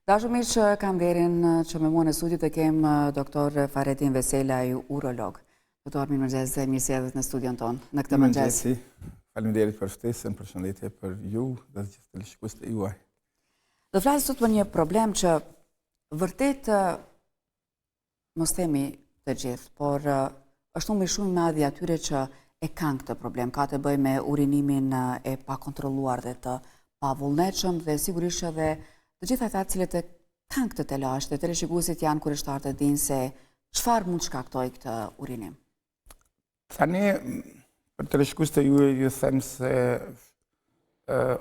Dashur miq, kam nderin që me mua në studio të kem doktor Fahrettin Veselaj, urolog. Doktor, mirëmëngjes, mirë se erdhët në studion tonë në këtë mëngjes. Faleminderit për ftesën, përshëndetje për ju dhe të gjithë teleshikuesit e juaj. Do flas sot për një problem që vërtet mos themi të gjithë, por është numri shumë i madh i atyre që e kanë këtë problem. Ka të bëjë me urinimin e pakontrolluar dhe të pavullnetshëm dhe sigurisht edhe të gjitha ata cilët e kanë këtë të lashtë, teleshikuesit janë kurioztar të dinë se çfarë mund shkaktojë këtë urinim. Tani, për teleshikuesit e juaj ju them se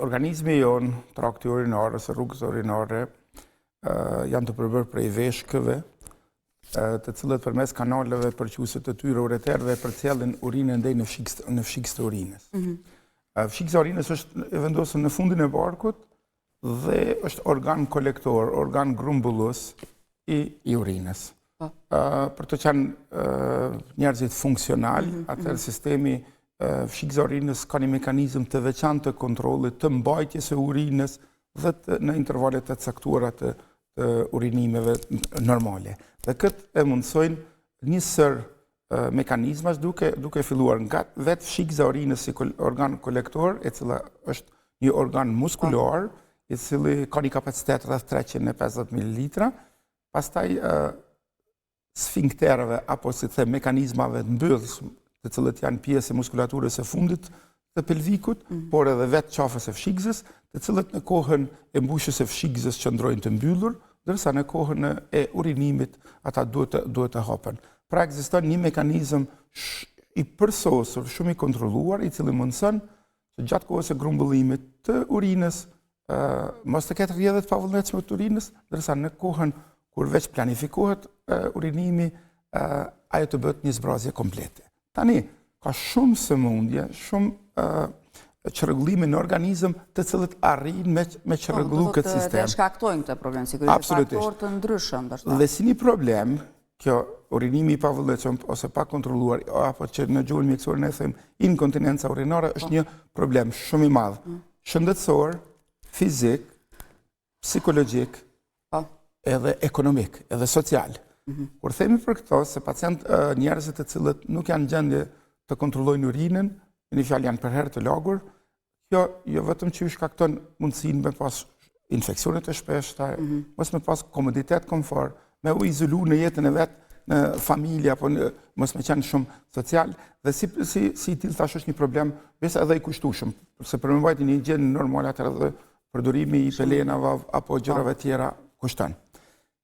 organizmi jon, trakti urinar ose rrugës urinare janë të përbërë prej veshkëve, të cilët përmes kanaleve përquese të tyre ureterëve përcjellin urinën deri në fshikës të urinës. Fshikës e urinës është e vendosur në fundin e barkut dhe është organ kolektor, organ grumbullues i urinës. Për të qenë njerëzit funksional, atëherë sistemi fshikës e urinës ka një mekanizëm të veçantë të kontrollit të mbajtjes së urinës dhe në intervalet të caktuara të urinimeve normale. Dhe këtë e mundsojnë një sër mekanizmash duke filluar nga vetë fshikës e urinës si organ kolektor, e cila është një organ muskular, i cili ka një kapacitet rreth 350 ml, pastaj sfinkterëve apo si them mekanizmave të mbyllës, të cilët janë pjesë e muskulaturës së fundit të pelvikut, por edhe vetë qafës së fshikësës, të cilët në kohën e mbushjes së fshikësës qëndrojnë të mbyllur, ndërsa në kohën e urinimit ata duhet të hapen. Pra ekziston një mekanizëm i përsosur, shumë i kontrolluar, i cili mundson që gjatë kohës së grumbullimit të urinës mos të ketë rrjedhje të pavullnetshme të urinës, ndërsa në kohën kur veç planifikohet urinimi, ajo të bëhet një zbrazje komplete. Tani, ka shumë sëmundje, shumë çrregullime në organizëm të cilët arrin me çrregullu këtë sistem. Dhe shkaktojnë këtë problem, sigurisht faktorë të ndryshëm, ndoshta. Dhe si një problem, kjo urinimi i pavullnetshëm ose pa kontrolluar, apo që në gjuhën mjekësore ne themi inkontinenca urinare, është një problem shumë i madh, shëndetësor, fizik, psikologjik, edhe ekonomik, edhe social. Kur themi për këto, se njerëzit të cilët nuk janë gjendje të kontrollojnë urinën, në një fjalë janë përherë të lagur, kjo jo vetëm që ju shkakton mundësinë me pas infeksione të shpeshta, mos me pas komoditet, komfort, me u izolu në jetën e vet, në familje apo mos me qenë shumë social, dhe si tillë tash është një problem besa edhe i kushtueshëm, se për me mbajtje një gjendje normale atëherë edhe përdorimi i pelenave apo gjërave tjera kushton.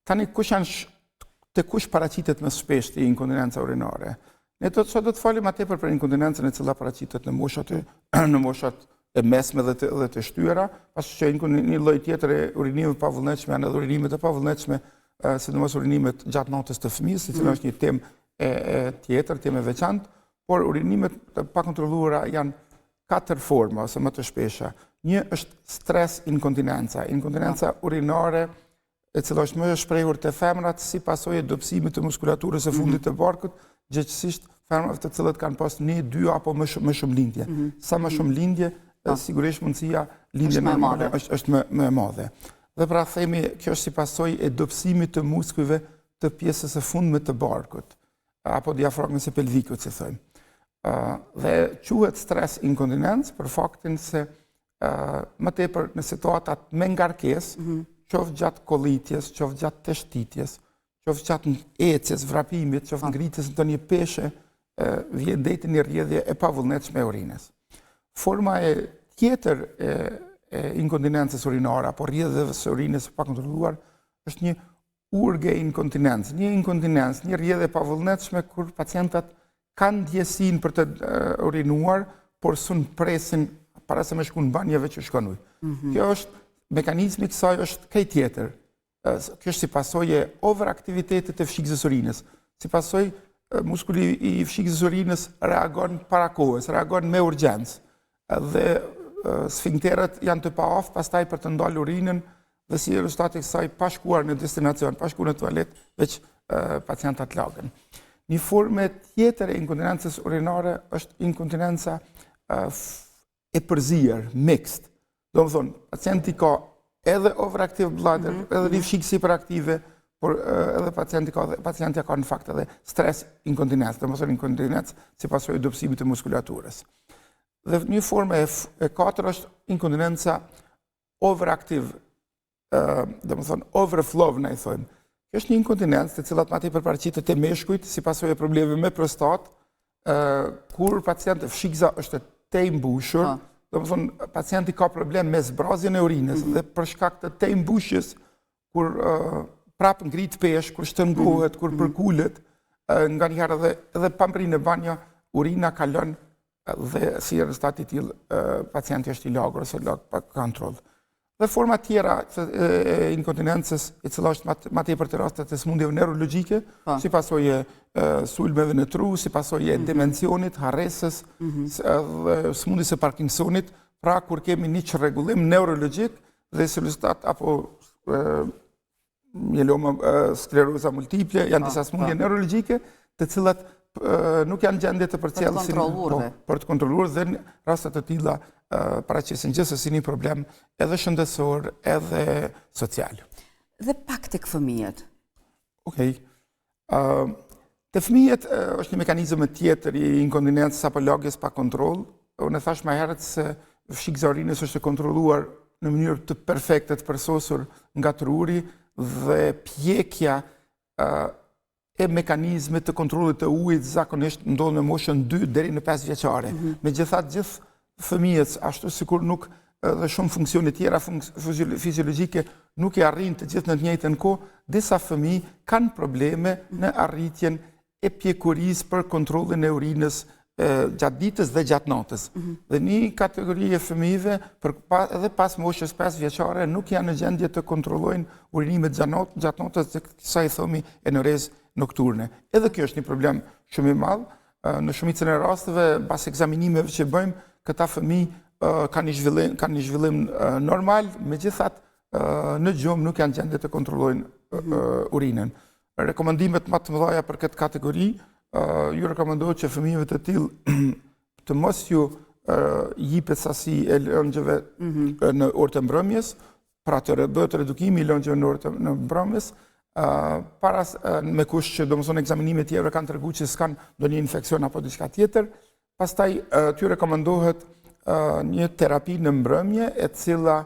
Tani te kush paraqitet më shpesh inkontinenca urinare? Ne do të falim më tepër për inkontinencën e cila paraqitet në moshat e mesme dhe të shtyra, pasi që një lloj tjetër e urinimeve pavullnetshme janë edhe urinimet e pavullnetshme, sidomos urinimet gjatë natës të fëmijës, e cila është një temë tjetër, temë e veçantë, por urinimet të pakontrolluara janë 4 forma ose më të shpesha. Një është stres inkontinenca, inkontinenca urinare, e cila është më e shprehur te femrat si pasojë e dobësimit të muskulaturës së fundit të barkut, gjithsesi femrat të cilët kanë pas 1, 2 apo më shumë lindje. Sa më shumë lindje, sigurisht mundësia lindje normale është më e madhe. Dhe pra themi, kjo është si pasojë e dobësimit të muskujve të pjesës së fundme të barkut, apo diafragmës së pelvikut, si thojmë. Dhe quhet stres inkontinencë për faktin se më tepër në situatat me ngarkesë, qoftë gjatë kollitjes, qoftë gjatë teshtitjes, qoftë gjatë ecjes, vrapimit, qoftë ngritjes në një peshe, vjen deri një rrjedhje e pavullnetshme e urinës. Forma e tjetër e inkontinencës urinare apo rrjedhjeve së urinës pa kontrolluar është një urge inkontinencë, një inkontinencë, një rrjedhje pavullnetshme kur pacientët kanë ndjesinë për të urinuar, por sun presin para se me shku në banjeve që shkon ujë. Kjo është mekanizmi i kësaj është kaj tjetër. Kjo është si pasojë e overaktivitetit të fshikës së urinës. Si pasojë muskuli i fshikës së urinës reagon para kohës, reagon me urgjencë. Dhe sfinkterët janë të paaftë pastaj për të ndalë urinën dhe si rezultati i kësaj pa shkuar në destinacion, pa shkuar në tualet, veç pacientët lagën. Një formë tjetër e inkontinencës urinare është inkontinenca e përzier, mixed. Do më thonë, pacienti ka edhe overactive bladder, edhe rifshikës hiperaktive, por edhe pacientja ka në fakt edhe stres inkontinencë, dhe mësër inkontinencë si pasojë dobësimit të muskulaturës. Dhe një formë e katër është inkontinenca overactive, dhe më thonë overflow, ne i thojmë. Kjo është një inkontinencë të cilat ma tepër paraqitet te meshkujt si pasojë e probleme me prostat, kur pacienti fshikza është te mbushur, dhe më thonë pacienti ka problem me zbrazjen e urinës dhe për shkak të te mbushjes, kur prapë ngrit pesh, kur shtëngohet, kur përkullet, nga njëherë edhe pambrin e banja, urina kalon dhe si rezultat i tillë pacienti është i lagur ose lag pa kontroll. Dhe forma tjera e inkontinencës, e cila është ma tepër të rastet e smundjeve neurologjike, si pasojë sulmeve në tru, si pasojë demencionit, harresës, smundjes së Parkinsonit, pra kur kemi një çrregullim neurologjik dhe si rezultat apo mieloma, skleroza multiple, janë disa smundje neurologjike, të cilat nuk janë gjendje të përcjellësin për të kontrolluar dhe në rastet të tilla paraqesin gjithsesi një problem edhe shëndetësor, edhe social. Dhe pak tek fëmijët. Okej. Te fëmijët është një mekanizëm tjetër i inkontinencës apo lagjes pa kontroll. Unë thash më herët se fshikja e urinës është e kontrolluar në mënyrë të perfekte, të përsosur nga truri dhe pjekja e mekanizmit të kontrollit të ujit zakonisht ndodh në moshën 2 deri në 5 vjeçare. Megjithatë gjithë fëmijët, ashtu sikur nuk dhe shumë funksione tjera fiziologjike nuk e arrin të gjithë në të njëjtën kohë, disa fëmijë kanë probleme në arritjen e pjekurisë për kontrollin e urinës gjatë ditës dhe gjatë natës. Dhe një kategori e fëmijëve edhe pas moshës 5 vjeçare nuk janë në gjendje të kontrollojnë urinimet gjatë natës, dhe sa i thomi enorez nokturne. Edhe kjo është një problem shumë i madh. Në shumicën e rasteve, pas ekzaminimeve që bëjmë, këta fëmijë kanë një zhvillim normal, megjithatë në gjumë nuk janë gjendje të kontrollojnë urinën. Rekomandimet më të mëdha për këtë kategori, ju rekomandohet që fëmijëve të tillë të mos ju jipet sasi e lëngjeve në orët e mbrëmjes, pra të bëhet redukimi i lëngjeve në orët e mbrëmjes, me kush që domethënë ekzaminimet tjera kanë treguar që s'kan ndonjë infeksion apo diçka tjetër. Pastaj ty rekomandohet një terapi në mbrëmje e cila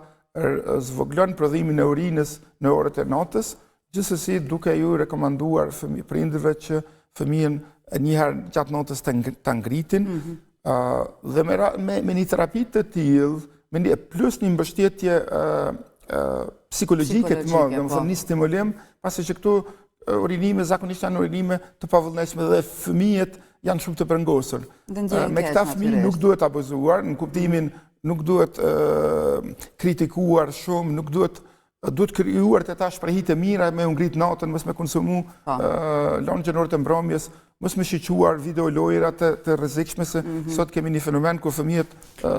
zvoglon prodhimin e urinës në orët e natës, gjithsesi duke ju rekomanduar prindërve që fëmijën një herë gjatë natës ta ngritin, dhe me një terapi të tillë, plus një mbështetje psikologjike të madhe, domethënë një stimulim, pasi që këtu urinime zakonisht janë urinime të pavullnetshme dhe fëmijët janë shumë të përngosur. Me këta fëmijë nuk duhet abuzuar, në kuptimin nuk duhet kritikuar shumë, nuk duhet krijuar të ta shprehit e mira me u ngrit natën, mos me konsumu lëngjën orët e mbrëmjes, mos me shiquar video lojra të rrezikshme, se sot kemi një fenomen ku fëmijët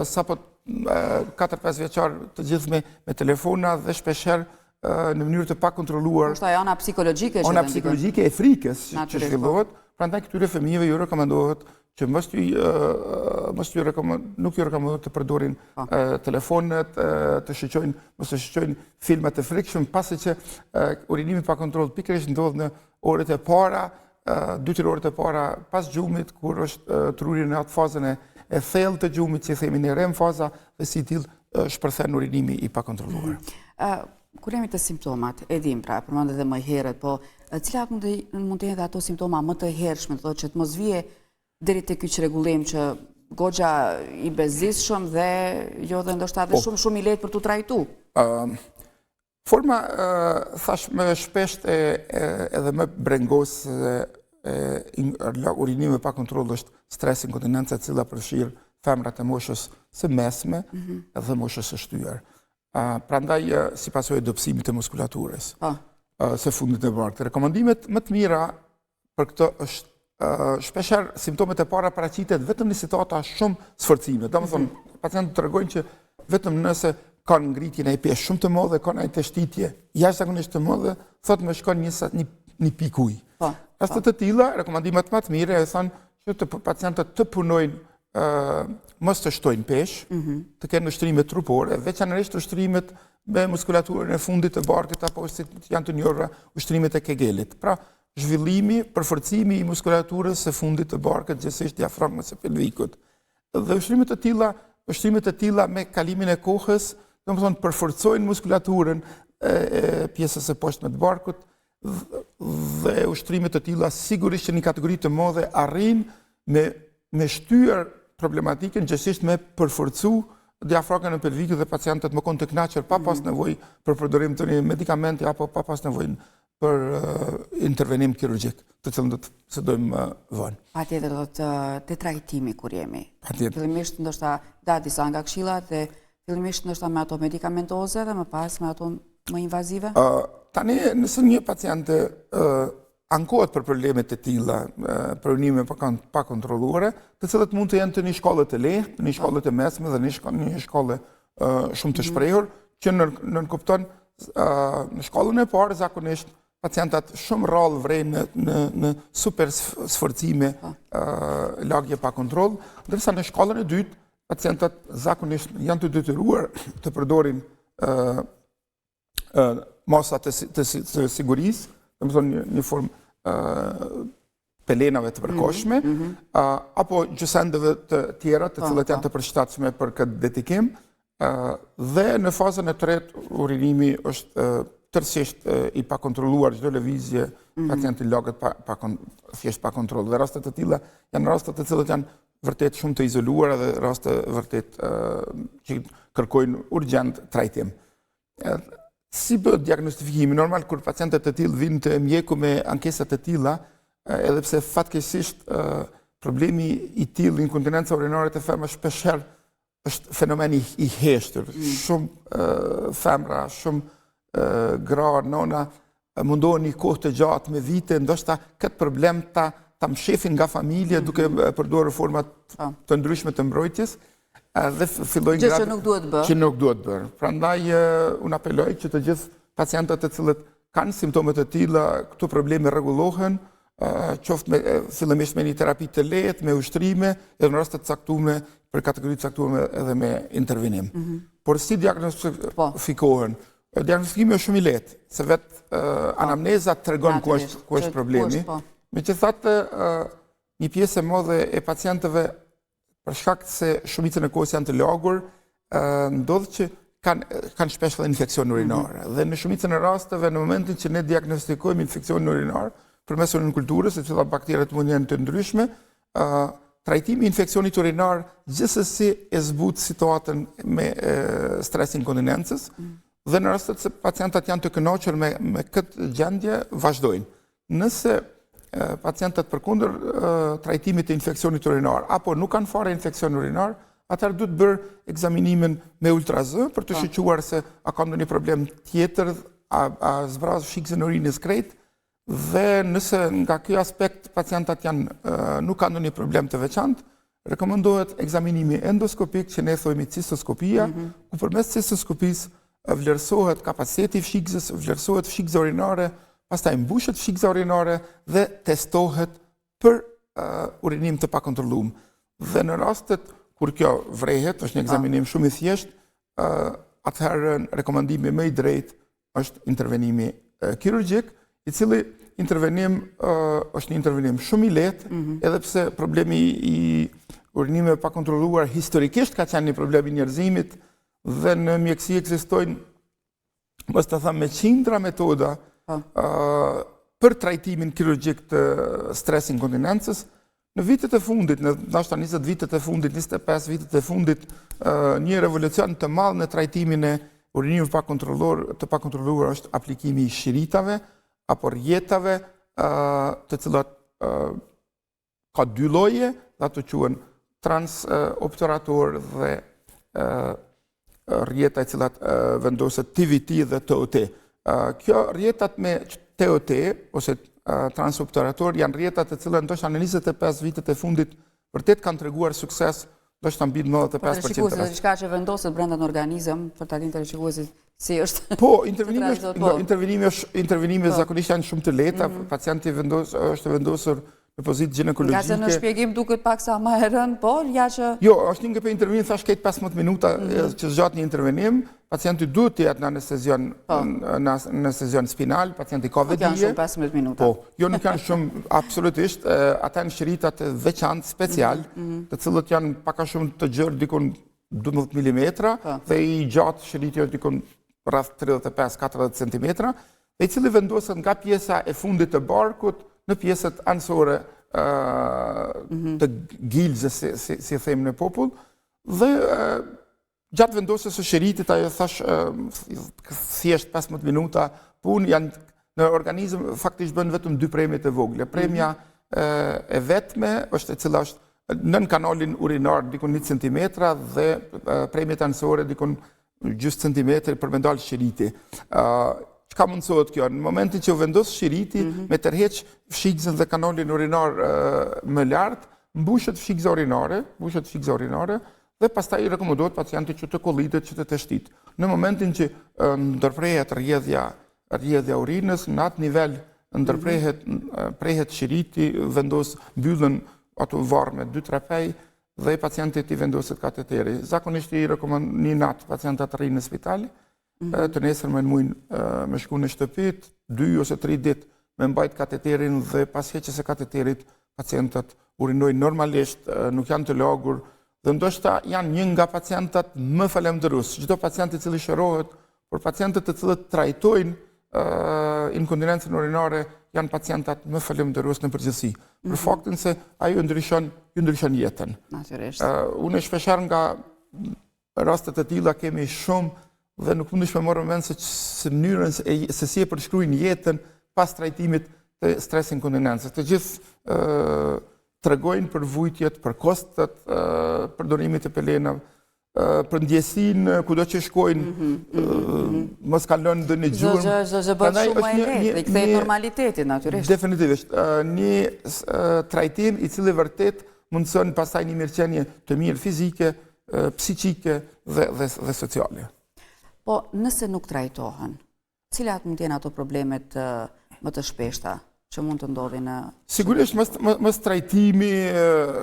sapo 4-5 vjeçar të gjithë me telefona dhe shpeshherë në mënyrë të pakontrolluar. Është ajo ana psikologjike Ana psikologjike e frikës që zhvillohet, prandaj këtyre fëmijëve ju rekomandohet që nuk ju rekomandohet të përdorin telefonet, mos të shiqojnë filma të frikshëm, pasi që urinimi pa kontroll pikërisht ndodh në orët e para, 2-3 orët e para pas gjumit, kur është truri në atë fazën e thellë të gjumit, që themi në REM faza, dhe si tillë shpërthen urinimi i pakontrolluar. Kur jemi të simptomat, e dim pra, përmendet edhe më herët, po cilat mund të jenë ato simptoma më të hershme, do që të mos vije deri te ky çrregullim që goxha i bezdisshëm dhe jo dhe ndoshta edhe shumë i lehtë për tu trajtuar. Forma, thash më shpesht edhe më brengos urinime pa kontroll është stres inkontinenca, e cila përfshir femrat e moshës së mesme dhe moshës së shtyr. Prandaj si pasojë dobësimit të muskulaturës së fundit të barkut. Rekomandimet më të mira për këtë është shpeshherë simptomet e para paraqitet vetëm në situata shumë sforcime. Domethënë pacientët tregojnë që vetëm nëse kanë ngritjen e pesh shumë të madhe, kanë një shtitje jashtëzakonisht të madhe, thotë më shkon një pikë ujë. Rastet të tilla, rekomandimet më të mira e thonë që pacientët të punojnë mos të shtojnë peshë, të kenë ushtrimet trupore, veçanërisht ushtrimet me muskulaturën e fundit të barkit apo si janë të njohura ushtrimet e kegelit. Pra, zhvillimi, përforcimi i muskulaturës së fundit të barkit, gjithsesi diafragmës së pelvikut. Dhe ushtrimet e tilla me kalimin e kohës, domethënë përforcojnë muskulaturën e pjesës së poshtme të barkut dhe ushtrimet e tilla sigurisht që në kategori të madhe arrin me shtyr problematikën gjithsesi me përforcu diafragmën e pelvikut dhe pacientët më konë të kënaqur pa pas nevojë për përdorim të medikamenti apo pa pas nevojë për intervenim kirurgjik, të cilën do të dojmë vonë. Patjetër do të trajtimi kur jemi. Patjetër. Fillimisht ndoshta disa nga këshillat dhe fillimisht ndoshta me ato medikamentoze dhe më pas me ato më invazive. Tani nëse një paciente ankohet për problemet e tilla, për unime pa kontrolluara, të cilët mund të jenë të një shkolle të lehtë, një shkolle të mesme dhe një shkolle shumë të shprehur, që nënkupton në shkollën e parë zakonisht pacientat shumë rrallë vrejnë në super sforcime, lagje pa kontroll, ndërsa në shkollën e dytë pacientat zakonisht janë të detyruar të përdorin masa të sigurisë, domethënë një formë pelenave të përkohshme, apo gjysendeve të tjera të cilat janë të përshtatshme për këtë detikim, dhe në fazën e tretë urinimi është tërësisht i pakontrolluar, çdo lëvizje pacienti lagët thjesht pa kontroll. Dhe rastet të tilla janë rastet të cilët janë vërtet shumë të izoluara dhe raste vërtet që kërkojnë urgjent trajtim. Si bëhet diagnostifikimi? Normal, kur pacientët të tillë vinë te mjeku me ankesa të tilla, edhe pse fatkeqësisht problemi i tillë, inkontinenca urinare të femrës shpeshherë është fenomen i heshtur. Shumë femra, shumë gra, nona mundohen një kohë të gjatë me vite, ndoshta këtë problem ta mshefin nga familje duke përdorur forma të ndryshme të mbrojtjes. Dhe fillojnë gjë që nuk duhet bërë. Që nuk duhet bërë. Prandaj unë apeloj që të gjithë pacientët të cilët kanë simptome të tilla, këto probleme rregullohen, qoftë fillimisht me një terapi të lehtë, me ushtrime, edhe në raste të caktuara për kategori të caktuara edhe me intervenim. Por si diagnostifikohen? Diagnostikimi është shumë i lehtë, se vetë anamneza tregon ku është problemi. Megjithatë, një pjesë e madhe e pacientëve për shkak se shumicën e kohës janë të lagur, ndodh që kanë shpesh infeksion urinar. Dhe në shumicën e rasteve, në momentin që ne diagnostikojmë infeksionin urinar, përmes urinkulturës, e cilat bakteriet mund jenë të ndryshme, trajtimi i infeksionit urinar gjithsesi e zbut situatën me stres inkontinencës, dhe në rastet se pacientat janë të kënaqur me këtë gjendje, vazhdojnë. Nëse pacientët përkundër trajtimit të infeksionit urinar, apo nuk kanë fare infeksion urinar, atëherë duhet bërë ekzaminimin me ultrazë për të shqyquar se a ka ndonjë problem tjetër, a zbraz shikëzën urinës krejt, dhe nëse nga ky aspekt pacientat nuk kanë ndonjë problem të veçantë, rekomendohet ekzaminimi endoskopik që ne thojmë cistoskopia, ku përmes cistoskopisë vlerësohet kapaciteti i fshikëzës, vlerësohet fshikëza urinare, pastaj mbushet fshikëza urinare dhe testohet për urinim të pakontrolluar. Dhe në rastet kur kjo vrehet, është një ekzaminim shumë i thjeshtë, atëherë rekomandimi më i drejtë është intervenimi kirurgjik, i cili intervenim është një intervenim shumë i lehtë, edhe pse problemi i urinimeve pa kontrolluar historikisht ka qenë një problem i njerëzimit, dhe në mjekësi ekzistojnë, mos të them, me qindra metoda për trajtimin kirurgjik të stres inkontinencës. Në vitet e fundit, në ndoshta 20 vitet e fundit, 25 vitet e fundit, një revolucion të madh në trajtimin e urinimit të pakontrolluar është aplikimi i shiritave apo rjetave, të cilat ka dy lloje, ato quhen transobturator dhe rjeta e cilat vendoset TVT dhe TOT. Kjo rjetat me TOT ose transobturator janë rjetat e cilat ndoshta në 25 vitet e fundit vërtet kanë treguar sukses, ndoshta mbi 95%. Shikuesi është diçka që vendoset brenda në organizëm për ta dinë shikuesit si është. Po, intervenimi zakonisht janë shumë të lehta, pacienti është vendosur në pozitë Nga se në ginekologjike. shpjegim duket pak sa më herën, por ja që... Jo, është një nga për intervenim, thash ketë 15 minuta që zgjat një intervenim, pacienti duhet të jetë në anestezion spinal, pacienti ka Nuk janë vedije. shumë 15 minuta. Po, jo nuk janë shumë absolutisht, ata në shiritat veçantë, special, të cilët janë paka shumë të gjërë dikun 12 mm, dhe i gjatë shiriti është dikun rreth 35-40 cm, dhe i cili vendoset nga pjesa e fundit të barkut në pjesët anësore të gilzës, si themë në popull, dhe gjatë vendosjes së shiritit, ajo thash thjesht 15 minuta punë, janë në organizëm faktisht bën vetëm 2 premjet e vogla. Premja e vetme është e cila është nën kanalin urinar dikun 1 cm dhe premjet anësore dikun gjys centimetri për me dalë shiriti. Çka mundësohet kjo? Në momentin që u vendos shiriti, me tërheq fshikëzën dhe kanalin urinar më lartë, mbushet fshikëza urinare, dhe pastaj rekomendohet pacienti që të kollitet, që të teshtit. Në momentin që ndërprehet rrjedhja urinës, në atë nivel ndërprehet shiriti, mbyllen ato varë me 2-3 pej, dhe pacientit i vendoset kateteri. Zakonisht i rekomand një natë pacientat rrinë në spital, të nesër me në mujnë me shku në shtëpit, 2 ose 3 ditë me mbajt kateterin dhe pas heqjes së kateterit pacientat urinojnë normalisht, nuk janë të lagur, dhe ndoshta janë një nga pacientat më falemnderues. Çdo pacient i cili shërohet, por pacientët të cilët trajtojnë inkontinencën urinare janë pacientat më falemnderues në përgjithësi. Për faktin se ajo ndryshon jetën. Natyrisht. Unë shpeshherë nga rastet e tilla kemi shumë dhe nuk mundesh me marrë mend se mënyrën se si e përshkruajnë jetën pas trajtimit të stres inkontinencës. Të gjithë tregojnë për vujtjet, për kostet, përdorimit të pelenave, për ndjesinë, kudo që shkojnë, mos kalon ndonjë gjurmë. Zë bëhet shumë më e lehtë, i kthej normalitetin natyrisht. Definitivisht, një trajtim i cili vërtet mundson pastaj një mirëqenie të mirë fizike, psiqike dhe sociale. Po, nëse nuk trajtohen, cilat mund të jenë ato problemet më të shpeshta që mund të ndodhin në... Sigurisht, mos trajtimi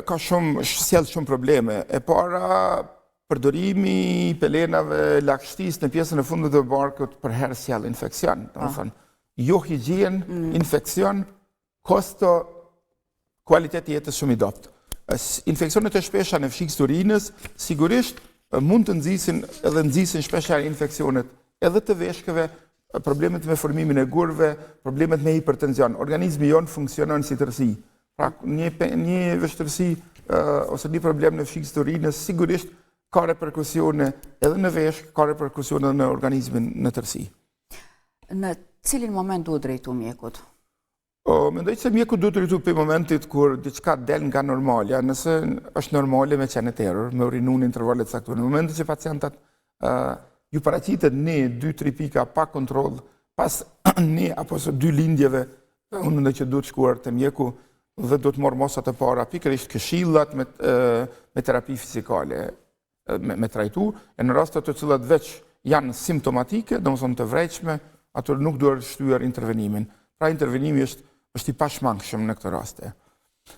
ka sjell shumë probleme. E para, përdorimi i pelenave lagështisë në pjesën e fundit të barkut për herë sjell infekcion. Domethënë, jo higjen, infekcion, kosto, kualiteti jetës shumë i dobët. Infeksionet e shpesha në fshikës të urinës, sigurisht mund të nxisin shpeshherë infeksionet edhe të veshkëve, problemet me formimin e gurve, problemet me hipertension. Organizmi jonë funksionon si tërësi. Pra, një vështërsi ose një problem në fshikës të urinës sigurisht ka reperkusione edhe në veshk, ka reperkusione edhe në organizmin në tërësi. Në cilin moment duhet drejtu mjekut? Mendoj se mjeku duhet drejtu për momentit kur diçka del nga normalja, nëse është normale me qenë terror, me urinu në intervalet caktuara. Në momentin që pacientat ju paraqitet 1-2-3 pika pa kontroll, pas 1 apo 2 lindjeve, unë mendoj që duhet shkuar te mjeku dhe duhet marrë mosat e para, pikërisht këshillat me terapi fizikale me trajtu, e në rastet të cilat veç janë simptomatike, domethënë të vresshme, ato nuk duhet shtyer intervenimin. Pra intervenimi është i pashmangshëm në këtë raste.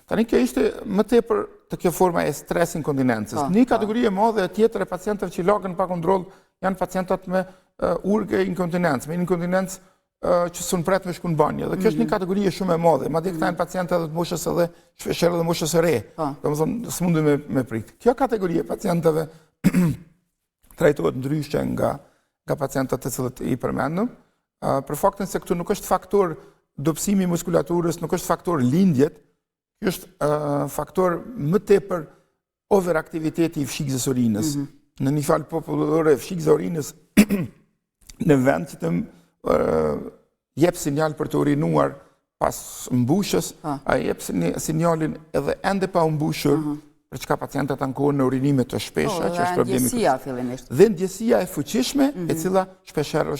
Tani kjo ishte më tepër të kjo forma e stres inkontinencës. Një kategori e madhe tjetër e pacientëve që lagën pa kontroll janë pacientat me urge inkontinencë, me inkontinencë që s'u pret me shku në banjë. Dhe kjo është një kategori shumë e madhe. Madje këta janë pacientë edhe të moshës edhe shpeshherë edhe moshës së re. Domethënë s'mundem me prit. Kjo kategori e pacientëve trajtohet ndryshe nga pacientët të cilët i përmendëm, për faktin se këtu nuk është faktor dobësimi i muskulaturës, nuk është faktor lindjet, kjo është faktor më tepër overaktiviteti i fshikëzës urinës. Në një fjalë popullore, fshikëza urinës në vend që të jep sinjal për të urinuar pas mbushës, a jep sinjalin edhe ende pa mbushur, për çka pacientët ankohen në urinime të shpesha, që është problemi. Dhe ndjesia fillimisht. Dhe ndjesia e fuqishme, e cila shpeshherë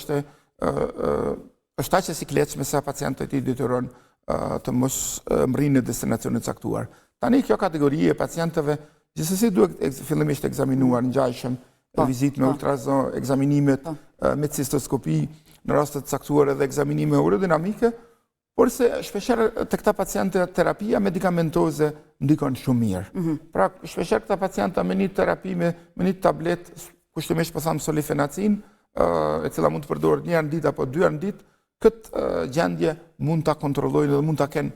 është aq e sikletshme sa pacientët i detyron të mos mrinë në destinacione të caktuar. Tani kjo kategori e pacientëve gjithsesi duhet fillimisht ekzaminuar ngjajshëm, vizitë me ultrazon, ekzaminimet me cistoskopi, në raste të caktuar edhe ekzaminime urodinamike, Por se shpeshherë të këta pacientë terapia medikamentoze ndikon shumë mirë. Pra shpeshherë këta pacienta me një terapi me një tablet, kushtimisht po thamë solifenacin, e cila mund të përdoret 1 herë në ditë apo 2 herë në ditë, këtë gjendje mund ta kontrollojnë dhe mund ta kenë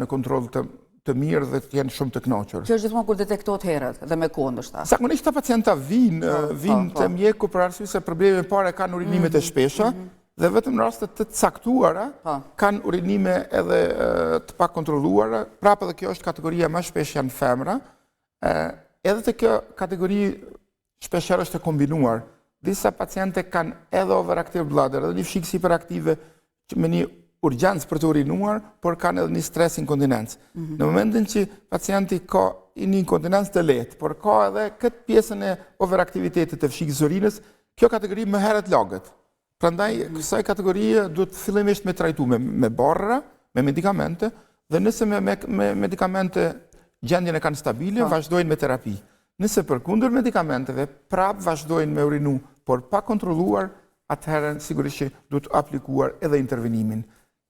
në kontroll të mirë dhe të jenë shumë të kënaqur. Kjo është gjithmonë kur detektohet herët dhe me kohë ndoshta. Zakonisht këta pacienta vinë te mjeku për arsye se probleme parë kanë urinimet e shpesha. Dhe vetëm në rastet të caktuara kanë urinime edhe të pakontrolluara, prapë edhe kjo është kategoria më shpesh janë femra, edhe të kjo kategori shpeshherë është e kombinuar. Disa paciente kanë edhe overactive bladder, edhe një fshikës hiperaktive me një urgjencë për të urinuar, por kanë edhe një stres inkontinencë. Në momentin që pacienti ka një inkontinencë të lehtë, por ka edhe këtë pjesën e overaktivitetit të fshikës urinës, kjo kategori më herët lagët. Prandaj, kësaj kategorie duhet fillimisht me trajtu me barra, me medikamente, dhe nëse me medikamente gjendjen e kanë stabile, vazhdojnë me terapi. Nëse përkundër medikamenteve, prapë vazhdojnë me urinu, por pa kontrolluar, atëherë sigurisht që duhet aplikuar edhe intervenimin.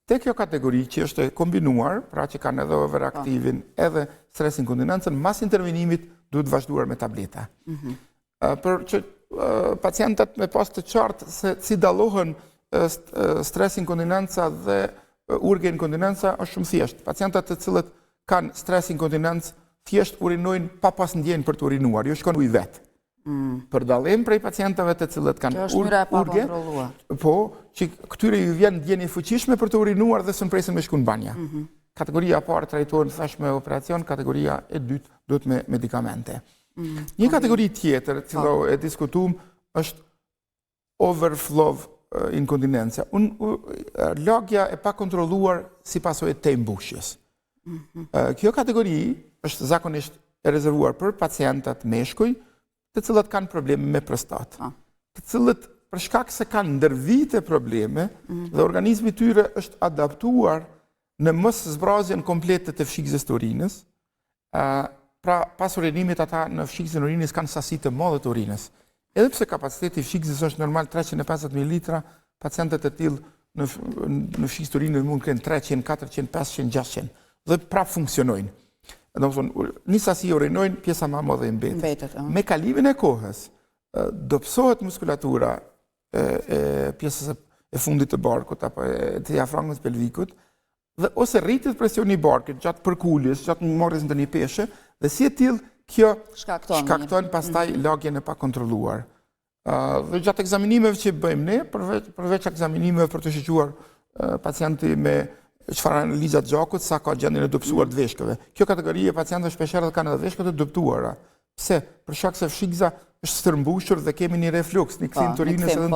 Te kjo kategori që është kombinuar, pra që kanë edhe overaktivin, edhe stres inkontinencën, mas intervenimit duhet vazhduar me tableta. Për që pacientat me pas të qartë se si dallohen stres inkontinenca dhe urge inkontinenca është shumë thjesht. Pacientat të cilët kanë stres inkontinencë thjesht urinojnë pa pas ndjenjë për të urinuar, jo shkon ujë vetë. Për dallim prej pacientave të cilët kanë urge, po, që këtyre ju vjen ndjenjë fuqishme për të urinuar dhe s'u presin me shku në banja. Kategoria e parë trajtohen thash me operacion, kategoria e dytë duhet me medikamente. Një kategori tjetër, cilo e diskutum, është overflow inkontinencja. Lagja e pa kontrolluar si pasojë të mbushjes. Kjo kategori është zakonisht e rezervuar për pacientat meshkuj, të cilët kanë probleme me prostatë. Të cilët për shkak se kanë ndërvite probleme dhe organizmi tyre është adaptuar në mos zbrazjen komplete të fshikës të urinës. Pra, pas urinimit ata në fshikësin e urinës kanë sasi të madhe të urinës. Edhe pse kapaciteti i fshikës është normal 350 ml, pacientët e tillë në fshikës të urinës mund të kenë 300, 400, 500, 600 dhe prapë funksionojnë. Domethënë, një sasi urinojnë, pjesa më e madhe mbetet. Me kalimin e kohës, dobësohet muskulatura e pjesës e fundit të barkut apo e diafragmës pelvikut, dhe ose rritet presioni i barkut gjatë përkuljes, gjatë marrjes në një peshë, dhe si e tillë kjo shkakton pastaj lagjen e pakontrolluar. Dhe gjatë ekzaminimeve që bëjmë ne, përveç ekzaminimeve për të shqyquar pacienti me çfarë analizat gjakut, sa ka gjendjen e dobësuar të veshkave. Kjo kategori e pacientëve shpeshherë kanë edhe veshkat e dobëtuara. Pse? Për shkak se fshikëza është stërmbushur dhe kemi një refluks, një kthim të urinës edhe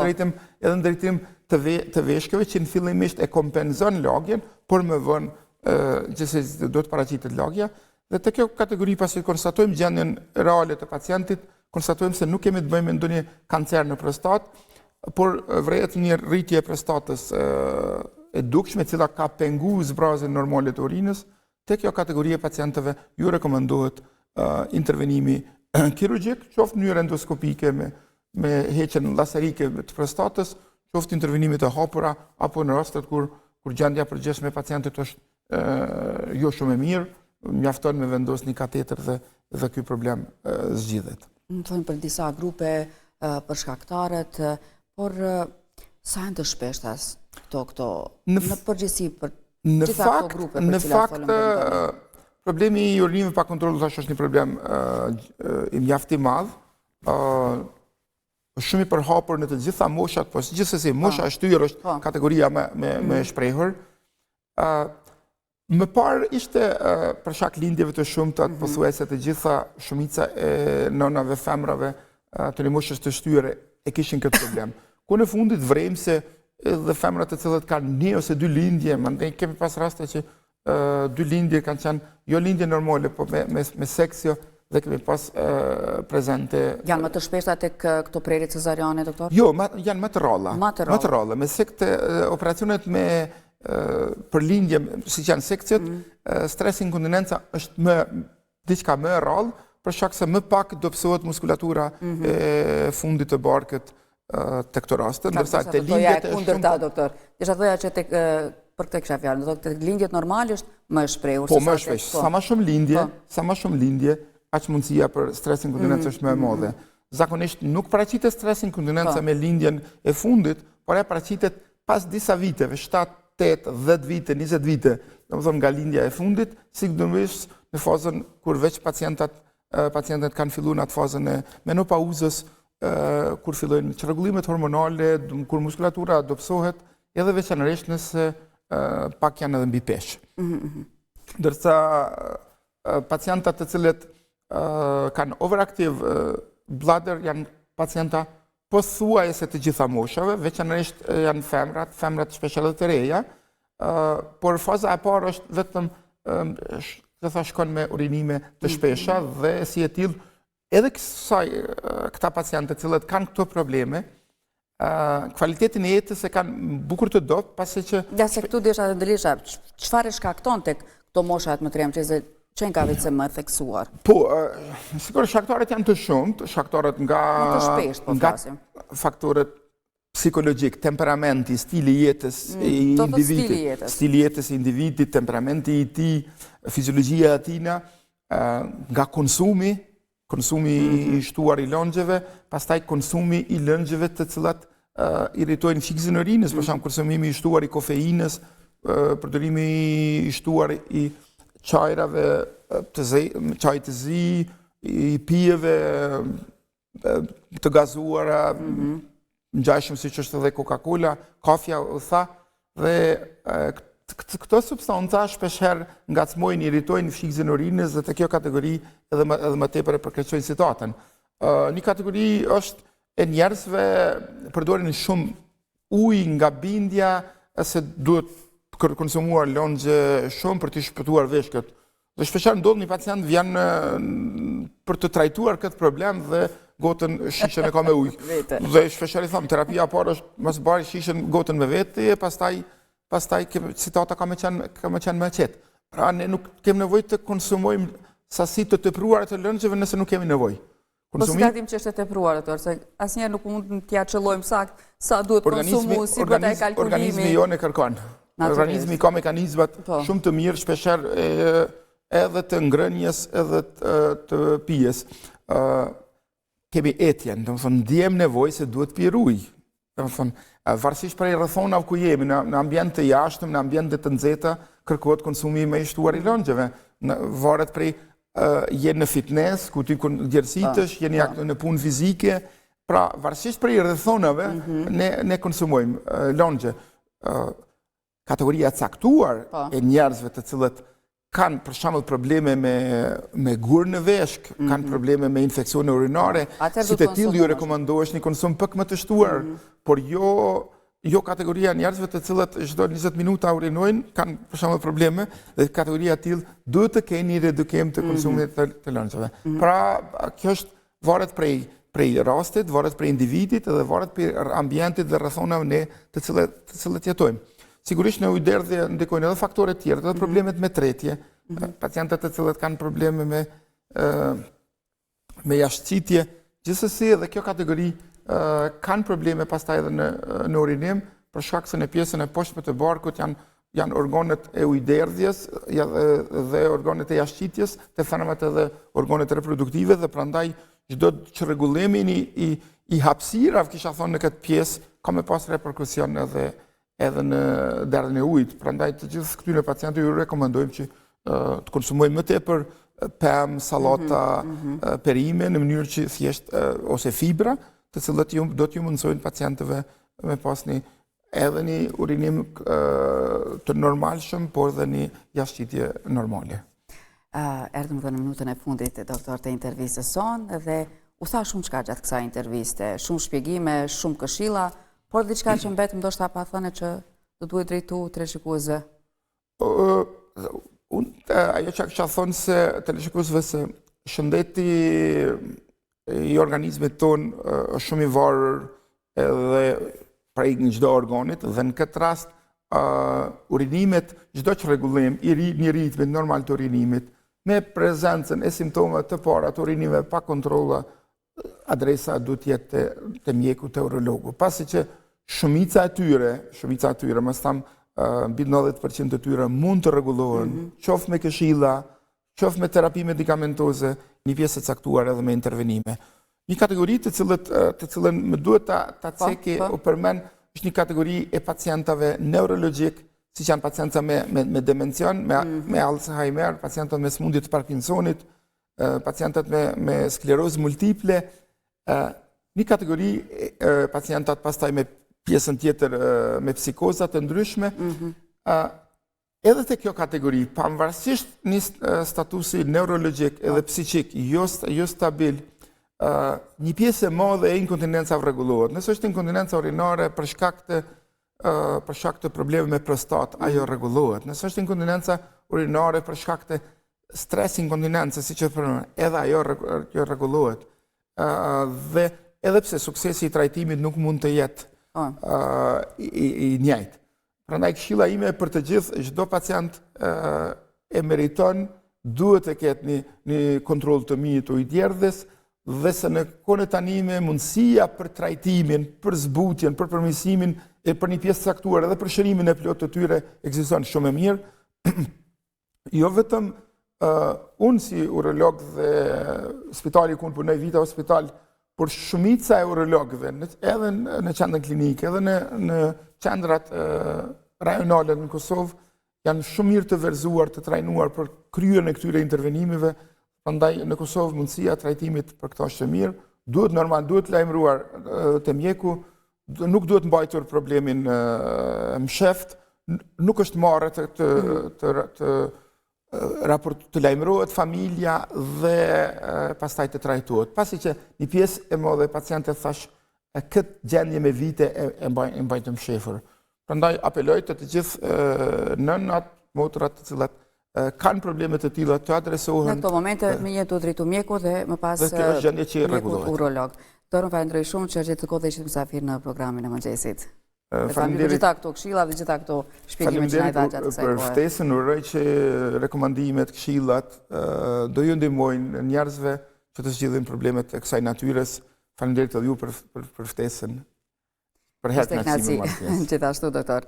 në drejtim të veshkave që në fillimisht e kompenzon lagjen, por më vonë gjithsesi do të paraqitet lagja. Dhe të kjo kategori pasi konstatojmë gjendjen reale të pacientit, konstatojmë se nuk kemi të bëjmë me ndonjë kancer në prostat, por vrehet një rritje e prostatës e dukshme, e cila ka pengu zbrazjen normale të urinës. Te kjo kategori e pacientëve ju rekomendohet intervenimi kirurgjik, qoftë në mënyrë endoskopike me heqjen laserike të prostatës, qoftë intervenimit e hapura, apo në rastet kur gjendja përgjithshme e pacientit është jo shumë e mirë, mjafton me vendos një katetër dhe ky problem zgjidhet. Në thonë për disa grupe, për shkaktarët, por sa janë të shpeshtas këto në përgjithësi për gjitha këto grupe për cilat folëm tani? Problemi i urinimit pa kontroll thash është një problem i mjaft i madh. Është shumë i përhapur në të gjitha moshat, po gjithsesi mosha e shtyrë është kategoria më e shprehur. Më parë ishte për shkak lindjeve të shumta, pothuajse të gjitha shumica e nënave, femrave të një moshës të shtyre e kishin këtë problem. Ku në fundit vrejmë se edhe femrat të cilët kanë 1 ose 2 lindje, mandej kemi pas raste që 2 lindje kanë qenë jo lindje normale, po me seksio dhe kemi pas prezente. Janë më të shpeshta tek këto prerje cezariane, doktor? Jo, janë më të rralla. Më të rralla. Me sekte operacionet për lindje, si që janë sekciot, stres inkontinenca është diçka më e rrallë, për shkak se më pak dobësohet muskulatura e fundit të barkët të këto raste, ndërsa të lindjet e kundërta, doktor. Desha thoja që tek për këtë kisha fjalë, do të thotë lindjet normale është më e shprehur. Po, më e shpesh. Sa më shumë lindje, aq mundësia për stres inkontinencë është më e madhe. Zakonisht nuk paraqitet stres inkontinenca me lindjen e fundit, por e paraqitet pas disa viteve, 7, 8, 10 vite, 20 vite, domethënë nga lindja e fundit, sigurisht në fazën kur veç pacientët kanë filluar në atë fazën e menopauzës, kur fillojnë çrregullimet hormonale, kur muskulatura dobësohet, edhe veçanërisht nëse pak janë edhe mbi peshë. Ndërsa pacientat të cilët kanë overactive bladder janë pacienta pothuajse të gjitha moshave, veçanërisht janë femrat shpesh edhe të reja, por faza e parë është vetëm shkon me urinime të shpesha dhe si e tillë edhe këta pacientë të cilët kanë këto probleme, kvalitetin e jetës e kanë bukur të dobët, pasi që... Ja se këtu desha të ndëlisha, çfarë shkakton tek këto moshat më të rëndësishme që nga vice më theksuar? Po, sigurisht shkaktarët janë të shumtë, shkaktarët nga faktorët psikologjik, temperamenti, stili jetës i individit, stili jetës i individit, temperamenti i tij, fiziologjia e tij, nga konsumi i shtuar i lëngjeve, pastaj konsumi i lëngjeve të cilat irritojnë fiksin e urinës, për shembull konsumimi i shtuar i kofeinës, përdorimi i shtuar i çajrave çaj të zi, i pijeve të gazuara, ngjashëm siç është edhe Coca-Cola, kafja u tha, dhe këto substanca shpeshherë ngacmojnë, irritojnë fiksin e urinës dhe te kjo kategori edhe më tepër e përkeqësojnë situatën. Një kategori është e njerëzve përdorin shumë ujë nga bindja se duhet konsumuar lëngje shumë për të shpëtuar veshkët. Dhe shpeshherë ndodh një pacient vjen për të trajtuar këtë problem dhe gotën shishen e ka me ujë. Dhe shpeshherë i them, terapia parë është mos bari shishen gotën me vete, pastaj citata ka me qenë me qetë. Pra ne nuk kemi nevojë të konsumojmë sasi të tepruara të lëngjeve nëse nuk kemi nevojë. Po si datim që është e tepruar atë, se asnjëherë nuk mund t'ja qëllojmë sakt sa duhet konsumu, si duhet ai kalkulimi. Organizmi jonë e kërkon. Organizmi ka mekanizmat shumë të mirë, shpeshherë edhe të ngrënjes, edhe të pijes. Kemi etjen, domethënë ndjem nevojë se duhet pi ujë. Domethënë, varësisht prej rrethonave ku jemi, në ambient të jashtëm, në ambiente të nxehta, kërkohet konsumi më i shtuar i lëngjeve. Varet prej jenë në fitness, ku ti djersitesh, jeni në punë fizike, pra varësisht prej rrethonave ne konsumojmë lëngje. Kategoria caktuar e njerëzve të cilët kanë për shembull probleme me gurë në veshk, kanë probleme me infeksione urinare, si të tillë ju rekomandohesh një konsum pak më të shtuar, por jo kategoria njerëzve të cilët çdo 20 minuta urinojnë, kanë për shembull probleme, dhe kategoria e tillë duhet të keni redukim të konsumit të lëngjeve. Pra, kjo është varet prej rastit, varet prej individit dhe varet prej ambientit dhe rrethonave të cilët jetojmë. Sigurisht në ujëderdhje ndikojnë edhe faktore tjerë, edhe problemet me tretje, pacientët të cilët kanë probleme me jashtëcitje, gjithsesi edhe kjo kategori kanë probleme pastaj edhe në urinim, për shkak se në pjesën e poshtme të barkut janë organet e ujëderdhjes dhe organet e jashtëcitjes, të thënëmet edhe organet reproduktive, dhe prandaj çdo çrregullimi i hapësirave, kisha thonë në këtë pjesë, ka me pas reperkusion edhe në derdhjen e ujit. Prandaj të gjithë këtyre pacientëve ju rekomandojmë që të konsumojnë më tepër pemë, sallata, perime në mënyrë që thjesht ose fibra, të cilët do t'ju mundsojnë pacientëve me pasni edhe një urinim të normalshëm, por dhe një jashtëcitje normale. Erdhëm dhe në minutën e fundit, doktor, të intervistës sonë, dhe u tha shumë çka gjatë kësaj interviste, shumë shpjegime, shumë këshilla, por diçka që mbetëm ndoshta pa thënë që do duhet drejtu teleshikuesve. Ajo që kisha thonë se teleshikuesve se shëndeti i organizmit ton është shumë i varur edhe prej çdo organit, dhe në këtë rast urinimet, çdo çrregullim një ritmi normal të urinimit, me prezencën e simptomeve të para të urinimeve pa kontrolla, adresa duhet jetë te mjeku, te urologu. Pasi që shumica e tyre, mos tham mbi 90% të tyre mund të rregullohen, qoftë me këshilla, qoftë me terapi medikamentoze, një pjesë e caktuar edhe me intervenime. Një kategori të cilën më duhet ta ceki o përmend është një kategori e pacientave neurologjik, siç janë pacienta me demencion, me Alzheimer, pacientët me smundje të Parkinsonit, pacientët me sklerozë multiple, një kategori pacientat pastaj me pjesën tjetër me psikoza të ndryshme. Edhe te kjo kategori, pavarësisht një statusi neurologjik edhe psiqik jo stabil, një pjesë e madhe e inkontinencave rregullohet. Nëse është inkontinenca urinare për shkak të probleme me prostat, ajo rregullohet. Nëse është inkontinenca urinare për shkak të stres inkontinence, siç e thonë, edhe ajo rregullohet. Dhe edhe pse suksesi i trajtimit nuk mund të jetë i njëjtë. Prandaj këshilla ime për të gjithë, çdo pacient e meriton, duhet të ketë një kontroll të mirë të ujitderdhjes, dhe se në kohën e tanime mundësia për trajtimin, për zbutjen, për përmirësimin e për një pjesë caktuar edhe për shërimin e plotë të tyre ekziston shumë e mirë. Jo vetëm unë si urolog dhe spitali ku unë punoj vita hospital, por shumica e urologëve, edhe në qendrën klinike, edhe në qendrat rajonale në Kosovë, janë shumë mirë të verzuar, të trajnuar për kryen e këtyre intervenimeve. Prandaj në Kosovë mundësia e trajtimit për këto është e mirë, duhet lajmëruar te mjeku, nuk duhet mbajtur problemin msheft, nuk është marrë të lajmërohet familja dhe pastaj të trajtohet. Pasi që një pjesë e madhe e pacientëve thash këtë gjendje me vite e mbajnë të mshefur. Prandaj apeloj të gjithë nënat, motrat të cilat kanë probleme të tilla të adresohen. Në këto momente me një të drejtu mjeku dhe më pas mjeku urolog. Dorën falenderoj shumë që gjetë kohë dhe ishit mysafir në programin e mëngjesit. Faleminderit gjitha këto këshilla dhe gjitha këto shpjegime që na i dha gjatë kësaj kohe. Për ftesën, uroj që rekomandimet, këshillat do ju ndihmojnë njerëzve që të zgjidhin problemet e kësaj natyres. Faleminderit edhe ju për ftesën. Për herë kënaqësi. Gjithashtu, doktor.